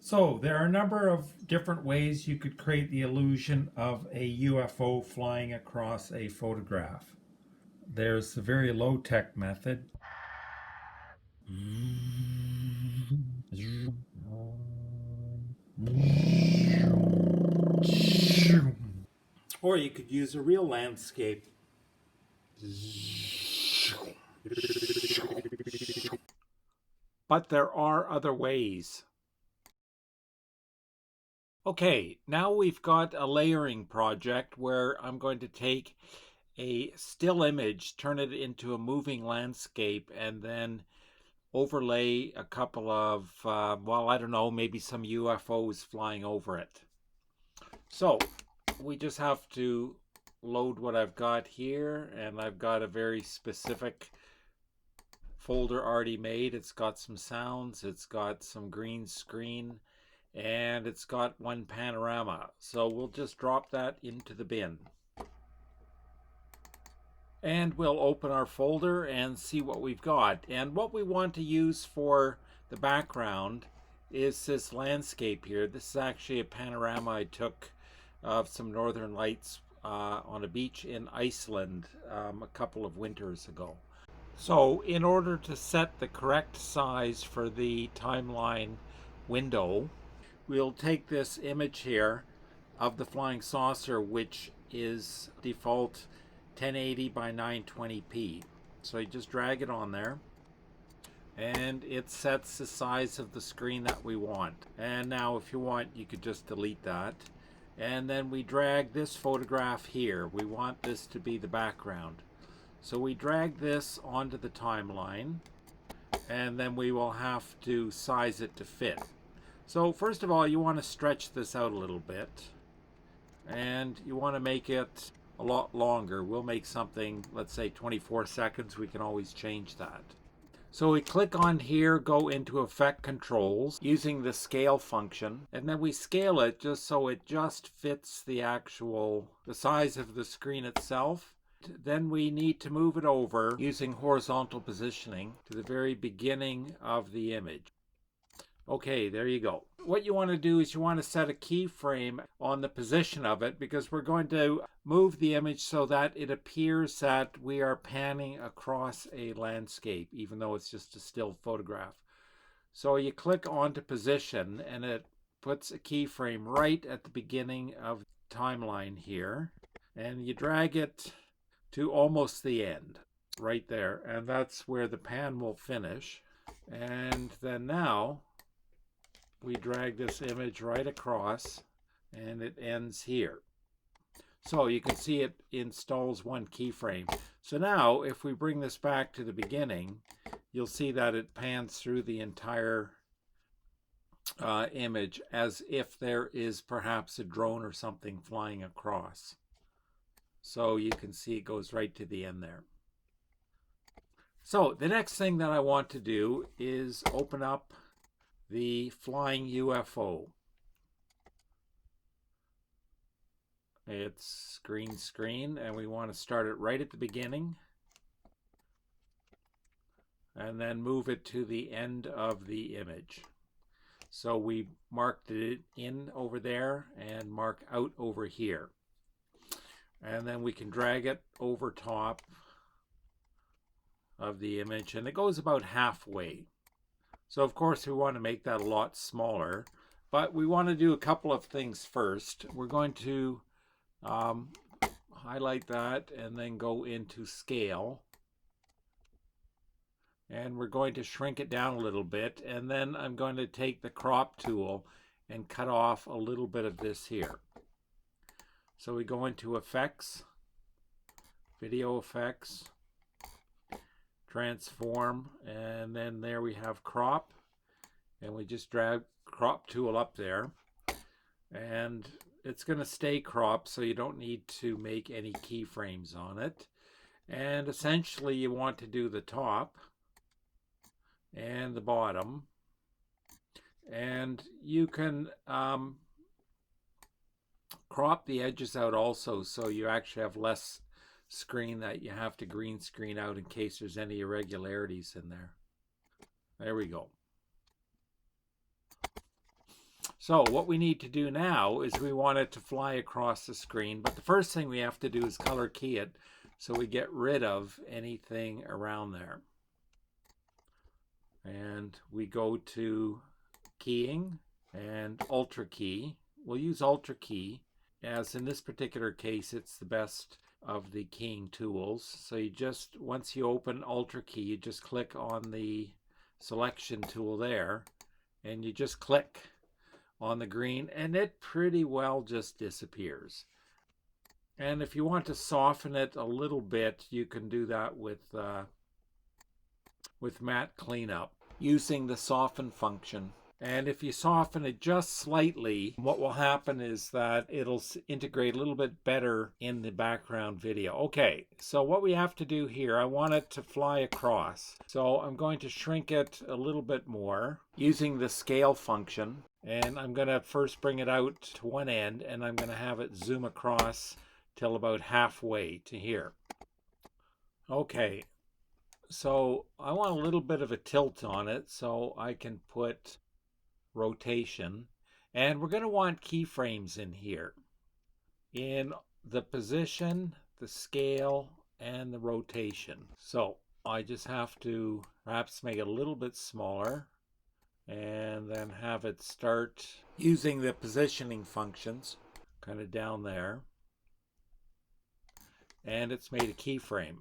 So there are a number of different ways you could create the illusion of a UFO flying across a photograph. There's the very low-tech method. Or you could use a real landscape. But there are other ways. Okay, now we've got a layering project where I'm going to take a still image, turn it into a moving landscape, and then overlay a couple of, well, I don't know, maybe some UFOs flying over it. So we just have to load what I've got here, and I've got a very specific folder already made. It's got some sounds, it's got some green screen, and it's got one panorama. So we'll just drop that into the bin. And we'll open our folder and see what we've got. And what we want to use for the background is this landscape here. This is actually a panorama I took of some northern lights on a beach in Iceland a couple of winters ago. So in order to set the correct size for the timeline window, we'll take this image here of the flying saucer, which is default 1080 by 920p. So you just drag it on there and it sets the size of the screen that we want. And now if you want, you could just delete that. And then we drag this photograph here. We want this to be the background. So we drag this onto the timeline, and then we will have to size it to fit. So first of all, you want to stretch this out a little bit, and you want to make it a lot longer. We'll make something, let's say 24 seconds. We can always change that. So we click on here, go into effect controls using the scale function, and then we scale it just so it just fits the size of the screen itself. Then we need to move it over using horizontal positioning to the very beginning of the image. Okay, there you go. What you want to do is you want to set a keyframe on the position of it, because we're going to move the image so that it appears that we are panning across a landscape, even though it's just a still photograph. So you click onto position and it puts a keyframe right at the beginning of the timeline here, and you drag it to almost the end right there, and that's where the pan will finish. And then now we drag this image right across and it ends here. So you can see it installs one keyframe. So now if we bring this back to the beginning, you'll see that it pans through the entire image as if there is perhaps a drone or something flying across. So you can see it goes right to the end there. So the next thing that I want to do is open up the flying UFO. It's green screen, and we want to start it right at the beginning and then move it to the end of the image. So we marked it in over there and mark out over here. And then we can drag it over top of the image, and it goes about halfway. So of course we want to make that a lot smaller, but we want to do a couple of things first. We're going to highlight that and then go into scale, and we're going to shrink it down a little bit, and then I'm going to take the crop tool and cut off a little bit of this here. So we go into effects, video effects, transform, and then there we have crop, and we just drag crop tool up there, and it's going to stay cropped, so you don't need to make any keyframes on it. And essentially you want to do the top and the bottom, and you can crop the edges out also, so you actually have less screen that you have to green screen out in case there's any irregularities in there. There we go. So what we need to do now is we want it to fly across the screen, but the first thing we have to do is color key it so we get rid of anything around there. And we go to keying and ultra key. We'll use ultra key, as in this particular case it's the best of the keying tools. So you just, once you open ultra key, you just click on the selection tool there and you just click on the green and it pretty well just disappears. And if you want to soften it a little bit, you can do that with matte cleanup using the soften function. And if you soften it just slightly, what will happen is that it'll integrate a little bit better in the background video. Okay, so what we have to do here, I want it to fly across. So I'm going to shrink it a little bit more using the scale function. And I'm going to first bring it out to one end and I'm going to have it zoom across till about halfway to here. Okay, so I want a little bit of a tilt on it, so I can put rotation, and we're going to want keyframes in here in the position, the scale, and the rotation. So I just have to perhaps make it a little bit smaller and then have it start using the positioning functions kind of down there, and it's made a keyframe.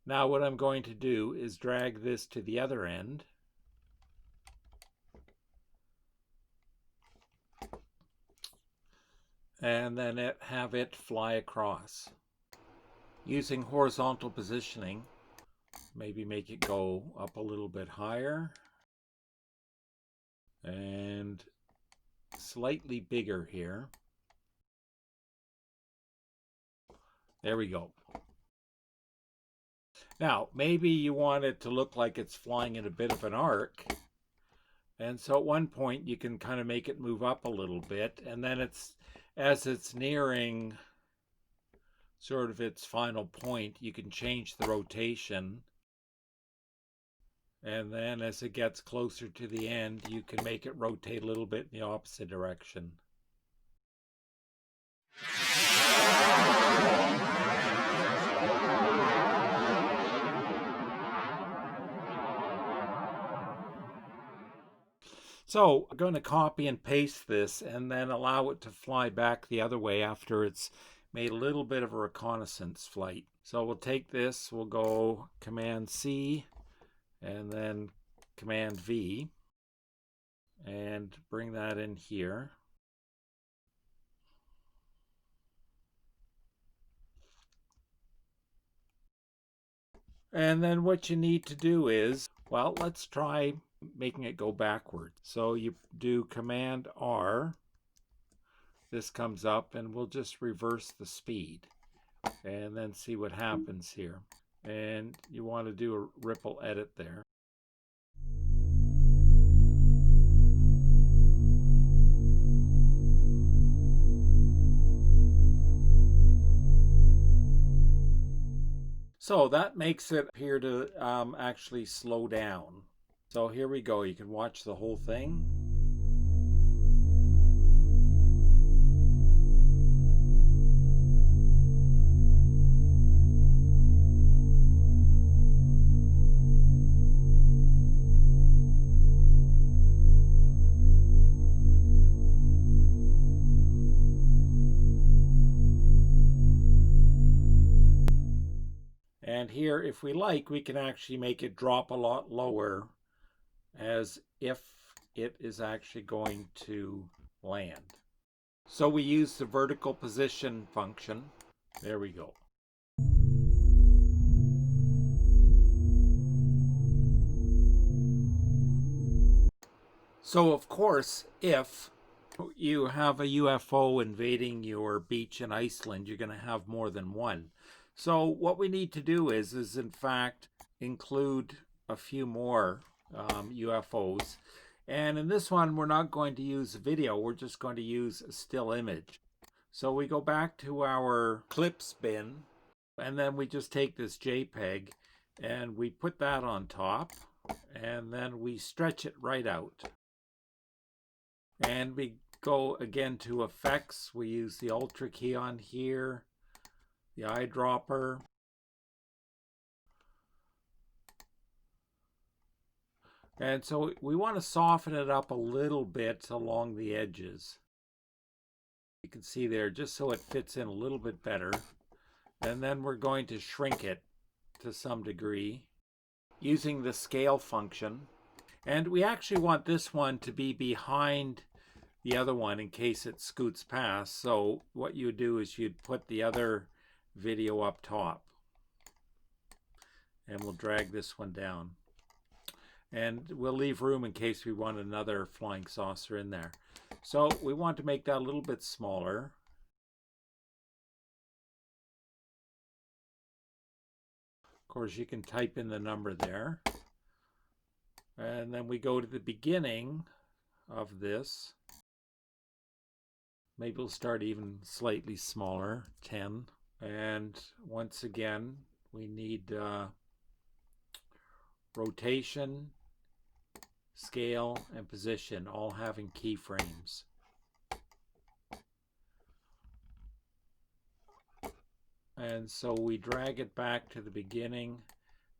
Now what I'm going to do is drag this to the other end and then have it fly across. Using horizontal positioning, maybe make it go up a little bit higher and slightly bigger here. There we go. Now, maybe you want it to look like it's flying in a bit of an arc. And so at one point you can kind of make it move up a little bit, and then as it's nearing sort of its final point, you can change the rotation. And then as it gets closer to the end, you can make it rotate a little bit in the opposite direction. So I'm going to copy and paste this and then allow it to fly back the other way after it's made a little bit of a reconnaissance flight. So we'll take this, we'll go Command C and then Command V and bring that in here. And then what you need to do is, well, let's try making it go backward. So you do Command R, this comes up, and we'll just reverse the speed and then see what happens here. And you want to do a ripple edit there. So that makes it appear to actually slow down. So here we go. You can watch the whole thing. And here, if we like, we can actually make it drop a lot lower as if it is actually going to land. So we use the vertical position function. There we go. So of course, if you have a UFO invading your beach in Iceland, you're going to have more than one. So what we need to do is in fact include a few more UFOs. And in this one, we're not going to use video. We're just going to use a still image. So we go back to our clips bin, and then we just take this JPEG and we put that on top, and then we stretch it right out. And we go again to effects. We use the Ultra key on here, the eyedropper. And so we want to soften it up a little bit along the edges. You can see there, just so it fits in a little bit better. And then we're going to shrink it to some degree using the scale function. And we actually want this one to be behind the other one in case it scoots past. So what you do is you'd put the other video up top. And we'll drag this one down. And we'll leave room in case we want another flying saucer in there. So we want to make that a little bit smaller. Of course, you can type in the number there. And then we go to the beginning of this. Maybe we'll start even slightly smaller, 10. And once again, we need rotation, scale, and position, all having keyframes. And so we drag it back to the beginning.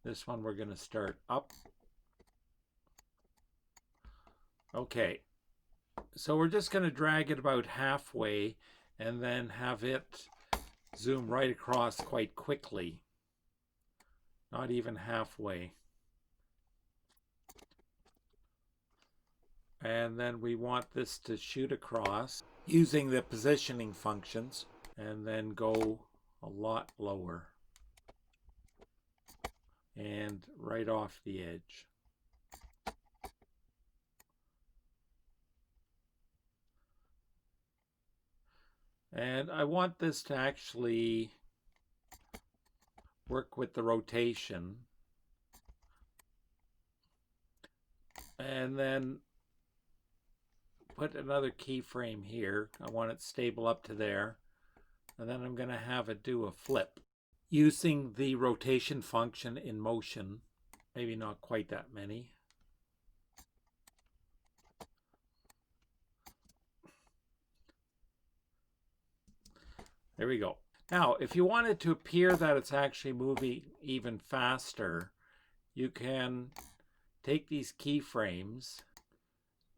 This one we're going to start up. Okay, so we're just going to drag it about halfway and then have it zoom right across quite quickly. Not even halfway. And then we want this to shoot across using the positioning functions and then go a lot lower and right off the edge. And I want this to actually work with the rotation. And then put another keyframe here. I want it stable up to there. And then I'm going to have it do a flip using the rotation function in motion. Maybe not quite that many. There we go. Now, if you want it to appear that it's actually moving even faster, you can take these keyframes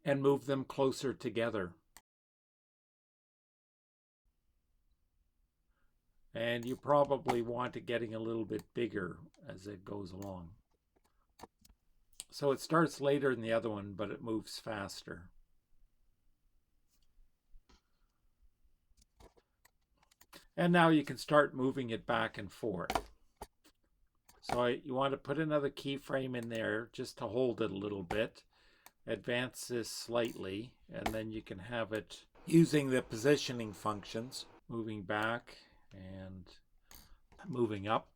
and move them closer together. And you probably want it getting a little bit bigger as it goes along. So it starts later than the other one, but it moves faster. And now you can start moving it back and forth. So you want to put another keyframe in there just to hold it a little bit. Advance this slightly, and then you can have it using the positioning functions, moving back and moving up.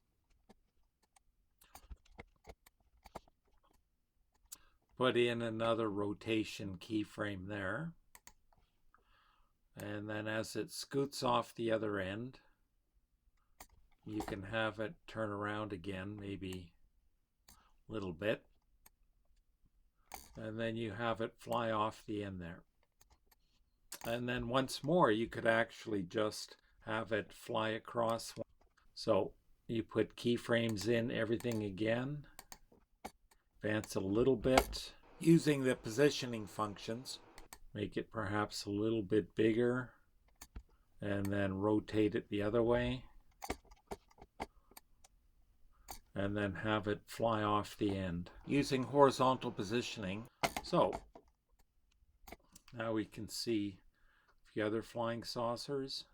Put in another rotation keyframe there. And then as it scoots off the other end, you can have it turn around again, maybe a little bit. And then you have it fly off the end there. And then once more, you could actually just have it fly across. So you put keyframes in everything again. Advance it a little bit using the positioning functions. Make it perhaps a little bit bigger and then rotate it the other way and then have it fly off the end using horizontal positioning. So now we can see the other flying saucers.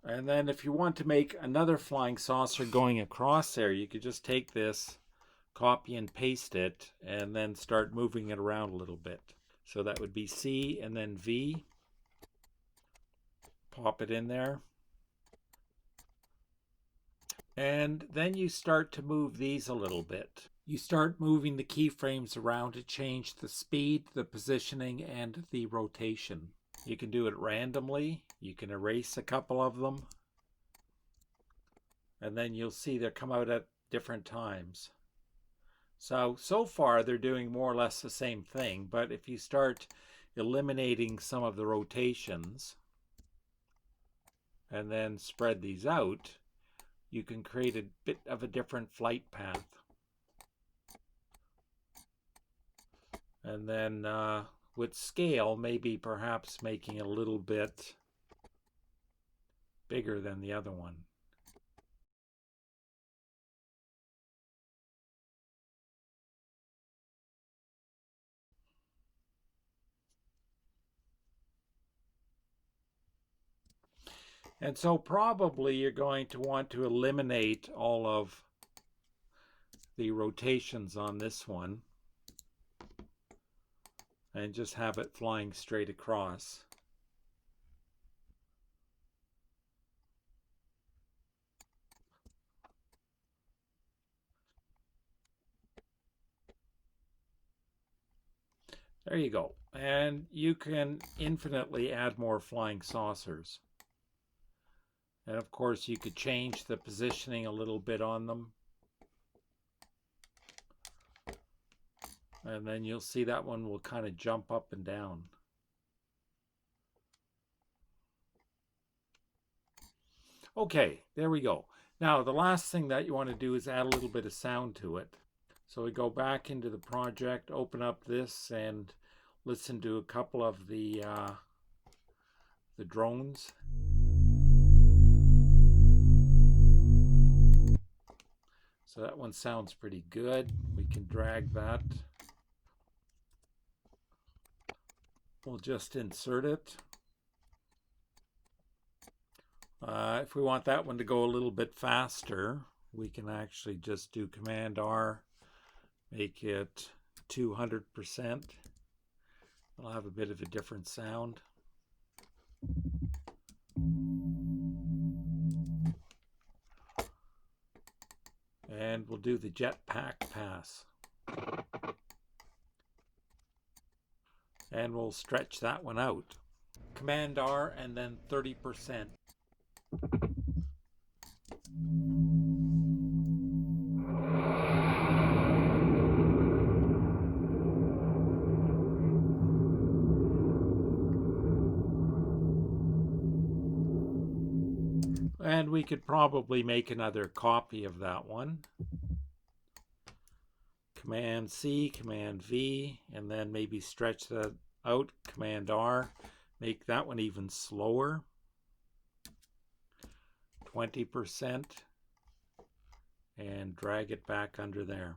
And then if you want to make another flying saucer going across there, you could just take this, copy and paste it, and then start moving it around a little bit. So that would be C and then V. Pop it in there. And then you start to move these a little bit. You start moving the keyframes around to change the speed, the positioning, and the rotation. You can do it randomly. You can erase a couple of them. And then you'll see they come out at different times. So far they're doing more or less the same thing, but if you start eliminating some of the rotations and then spread these out, you can create a bit of a different flight path. And then with scale, maybe perhaps making it a little bit bigger than the other one. And so probably you're going to want to eliminate all of the rotations on this one and just have it flying straight across. There you go. And you can infinitely add more flying saucers. And of course you could change the positioning a little bit on them. And then you'll see that one will kind of jump up and down. Okay, there we go. Now the last thing that you want to do is add a little bit of sound to it. So we go back into the project, open up this, and listen to a couple of the drones. So that one sounds pretty good. We can drag that. We'll just insert it. If we want that one to go a little bit faster, we can actually just do Command R, make it 200%. It'll have a bit of a different sound. And we'll do the jetpack pass. And we'll stretch that one out. Command R and then 30%. And we could probably make another copy of that one. Command C, Command V, and then maybe stretch that out. Command R, make that one even slower. 20%. And drag it back under there.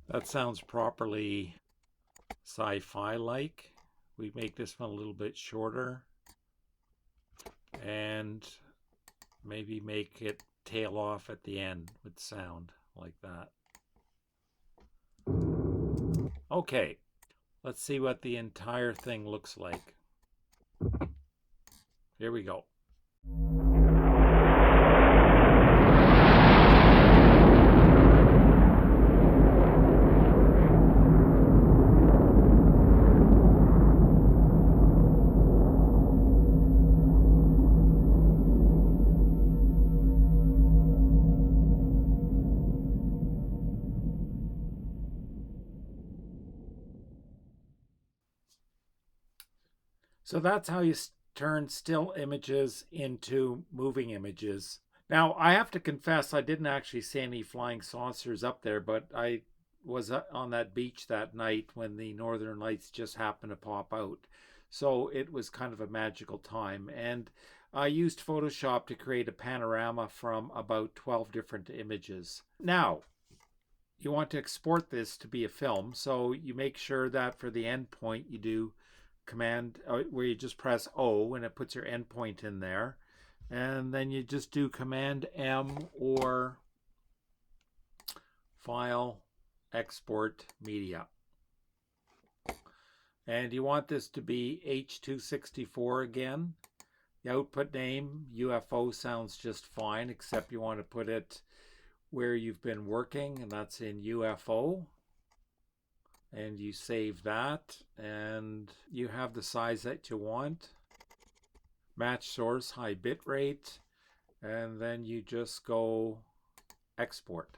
That sounds properly sci-fi like. We make this one a little bit shorter and maybe make it tail off at the end with sound like that. Okay, let's see what the entire thing looks like. Here we go. So that's how you turn still images into moving images. Now, I have to confess, I didn't actually see any flying saucers up there, but I was on that beach that night when the Northern Lights just happened to pop out. So it was kind of a magical time. And I used Photoshop to create a panorama from about 12 different images. Now, you want to export this to be a film, so you make sure that for the endpoint you do Command, where you just press O and it puts your endpoint in there, and then you just do Command M or File, Export Media. And you want this to be H264 again. The output name UFO sounds just fine, except you want to put it where you've been working, and that's in UFO. And you save that, and you have the size that you want. Match source, high bit rate, and then you just go export.